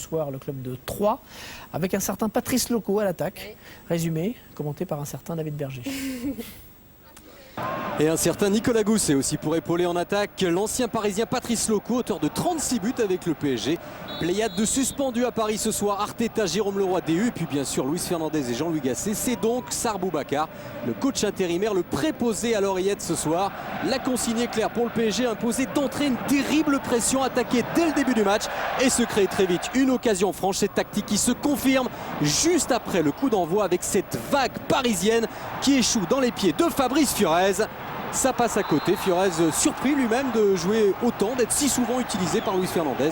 soir le club de Troyes, avec un certain Patrice Loco à l'attaque. Résumé, commenté par un certain David Berger. Et un certain Nicolas Gousset aussi pour épauler en attaque l'ancien parisien Patrice Loco, auteur de 36 buts avec le PSG. Pléiade de suspendus à Paris ce soir, Arteta, Jérôme Leroy, DU, et puis bien sûr Luis Fernandez et Jean-Louis Gasset. C'est donc Sarr Boubacar, le coach intérimaire, le préposé à l'oreillette ce soir. La consigne est claire pour le PSG, imposer d'entrer une terrible pression, attaquée dès le début du match et se créer très vite une occasion franche. Cette tactique qui se confirme juste après le coup d'envoi avec cette vague parisienne qui échoue dans les pieds de Fabrice Fiorez. Ça passe à côté, Fiorez surpris lui-même de jouer autant, d'être si souvent utilisé par Luis Fernandez.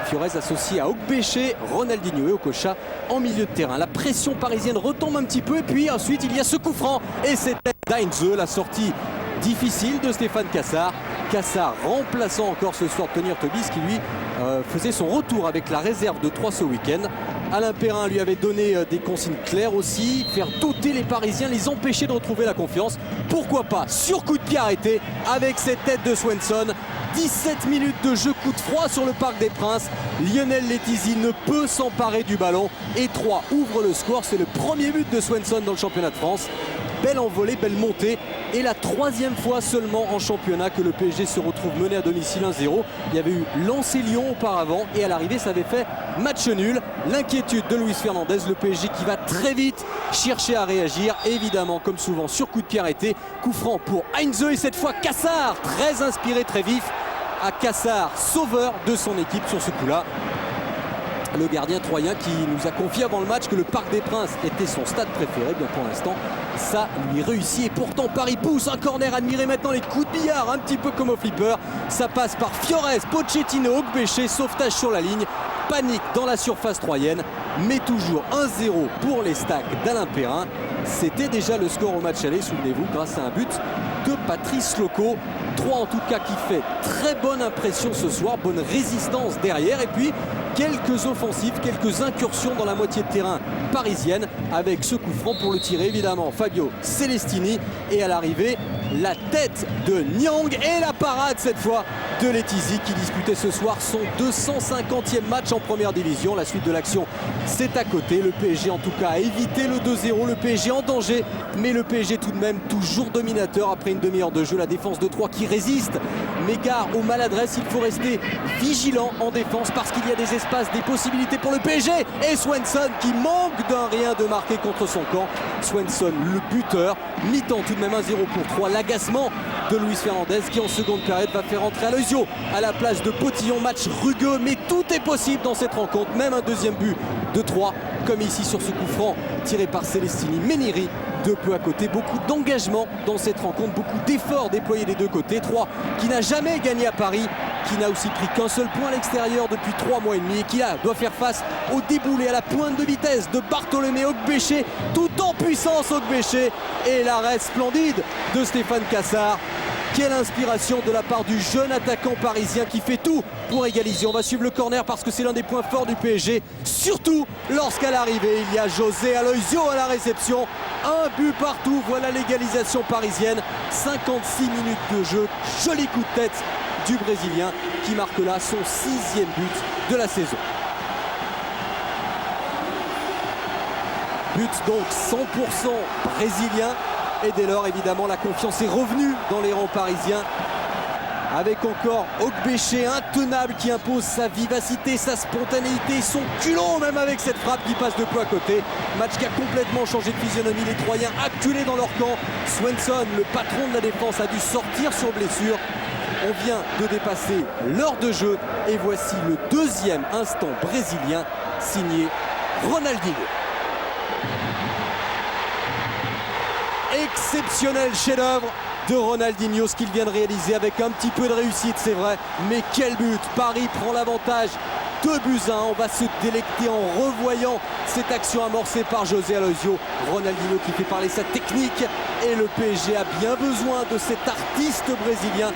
Fiorez associé à Okbéché, Ronaldinho et Okocha en milieu de terrain. La pression parisienne retombe un petit peu et puis ensuite il y a ce coup franc et c'est d'Heinze, la sortie difficile de Stéphane Cassard. Cassard remplaçant encore ce soir Tony Tobis qui lui faisait son retour avec la réserve de Troyes ce week-end. Alain Perrin lui avait donné des consignes claires aussi, faire douter les Parisiens, les empêcher de retrouver la confiance. Pourquoi pas sur coup de pied arrêté avec cette tête de Swenson. 17 minutes de jeu coup de froid sur le Parc des Princes. Lionel Letizy ne peut s'emparer du ballon et Troyes ouvre le score. C'est le premier but de Swenson dans le championnat de France. Belle envolée, belle montée. Et la troisième fois seulement en championnat que le PSG se retrouve mené à domicile 1-0. Il y avait eu Lens-Lyon auparavant et à l'arrivée ça avait fait match nul. L'inquiétude de Luis Fernandez, le PSG qui va très vite chercher à réagir. Évidemment, comme souvent, sur coup de pied arrêté. Coup franc pour Heinze et cette fois Cassard, très inspiré, très vif. À Cassard, sauveur de son équipe sur ce coup-là. Le gardien troyen qui nous a confié avant le match que le Parc des Princes était son stade préféré. Bien pour l'instant, ça lui réussit. Et pourtant, Paris pousse un corner. Admirez maintenant les coups de billard, un petit peu comme au flipper. Ça passe par Fiorez, Pochettino, Okbéché, sauvetage sur la ligne. Panique dans la surface troyenne, mais toujours 1-0 pour les Stacks d'Alain Perrin. C'était déjà le score au match aller, souvenez-vous, grâce à un but de Patrice Loco. Troyes en tout cas qui fait très bonne impression ce soir, bonne résistance derrière et puis quelques offensives, quelques incursions dans la moitié de terrain parisienne avec ce coup franc pour le tirer évidemment Fabio Celestini et à l'arrivée la tête de Niang et la parade cette fois de Letizy qui disputait ce soir son 250e match en première division. La suite de l'action c'est à côté, le PSG en tout cas a évité le 2-0, le PSG en danger mais le PSG tout de même toujours dominateur après une demi-heure de jeu. La défense de Troyes qui résiste mais gare aux maladresses, il faut rester vigilant en défense parce qu'il y a des espaces, des possibilités pour le PSG et Swenson qui manque d'un rien de marquer contre son camp. Swenson le buteur, mi-temps tout de même 1-0 pour Troyes. L'agacement de Luis Fernandez qui en seconde période va faire entrer Aloisio à la place de Potillon. Match rugueux mais tout est possible dans cette rencontre, même un deuxième but de Troyes comme ici sur ce coup franc tiré par Celestini. Meniri de peu à côté, beaucoup d'engagement dans cette rencontre, beaucoup d'efforts déployés des deux côtés. Troyes qui n'a jamais gagné à Paris, qui n'a aussi pris qu'un seul point à l'extérieur depuis 3 mois et demi et qui là doit faire face au déboulé à la pointe de vitesse de Bartholomé Okbéché, tout en puissance Okbéché et l'arrêt splendide de Stéphane Cassard. Quelle inspiration de la part du jeune attaquant parisien qui fait tout pour égaliser. On va suivre le corner parce que c'est l'un des points forts du PSG, surtout lorsqu'à l'arrivée il y a José Aloisio à la réception. Un but partout, voilà l'égalisation parisienne. 56 minutes de jeu, joli coup de tête du Brésilien qui marque là son 6e but de la saison. But donc 100% brésilien. Et dès lors, évidemment, la confiance est revenue dans les rangs parisiens. Avec encore Okbéché intenable qui impose sa vivacité, sa spontanéité, son culot même avec cette frappe qui passe de peu à côté. Match qui a complètement changé de physionomie. Les Troyens acculés dans leur camp. Swenson, le patron de la défense, a dû sortir sur blessure. On vient de dépasser l'heure de jeu. Et voici le deuxième instant brésilien signé Ronaldinho. Exceptionnel chef-d'œuvre de Ronaldinho, ce qu'il vient de réaliser avec un petit peu de réussite, c'est vrai, mais quel but! Paris prend l'avantage, 2-1. On va se délecter en revoyant cette action amorcée par José Aloisio. Ronaldinho qui fait parler sa technique et le PSG a bien besoin de cet artiste brésilien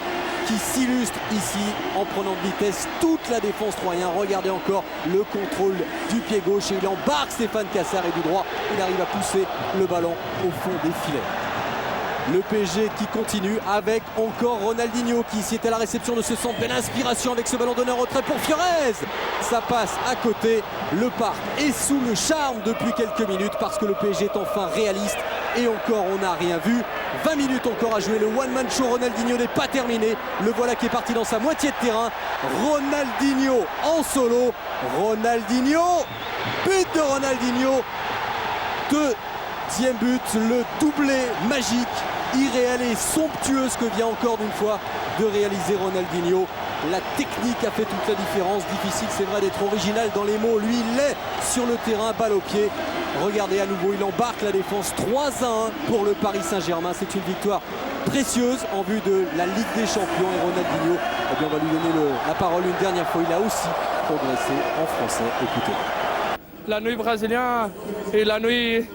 qui s'illustre ici en prenant de vitesse toute la défense troyenne. Regardez encore le contrôle du pied gauche et il embarque Stéphane Cassard et du droit il arrive à pousser le ballon au fond des filets. Le PSG qui continue avec encore Ronaldinho qui ici est à la réception de ce centre. Belle inspiration avec ce ballon d'honneur retrait pour Fiorez ça passe à côté. Le parc est sous le charme depuis quelques minutes parce que le PSG est enfin réaliste. Et encore, on n'a rien vu. 20 minutes encore à jouer. Le one-man show Ronaldinho n'est pas terminé. Le voilà qui est parti dans sa moitié de terrain. Ronaldinho en solo. Ronaldinho, but de Ronaldinho. Deuxième but, le doublé magique, irréel et somptueux ce que vient encore d'une fois de réaliser Ronaldinho. La technique a fait toute la différence. Difficile, c'est vrai, d'être original dans les mots. Lui, il est sur le terrain, balle au pied. Regardez à nouveau, il embarque la défense. 3-1 pour le Paris Saint-Germain. C'est une victoire précieuse en vue de la Ligue des Champions. Et Ronaldinho, eh bien, on va lui donner la parole une dernière fois. Il a aussi progressé en français. Écoutez. La nuit brésilienne et la nuit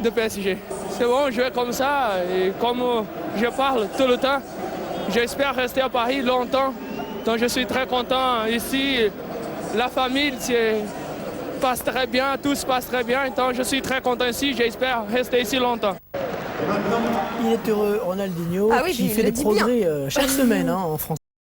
de PSG. C'est bon, jouer comme ça et comme je parle tout le temps. J'espère rester à Paris longtemps. Donc je suis très content ici. La famille passe très bien, tout se passe très bien. Donc je suis très content ici. J'espère rester ici longtemps. Il est heureux, Ronaldinho, Ah oui, qui il fait le des dit bien. progrès chaque semaine en France.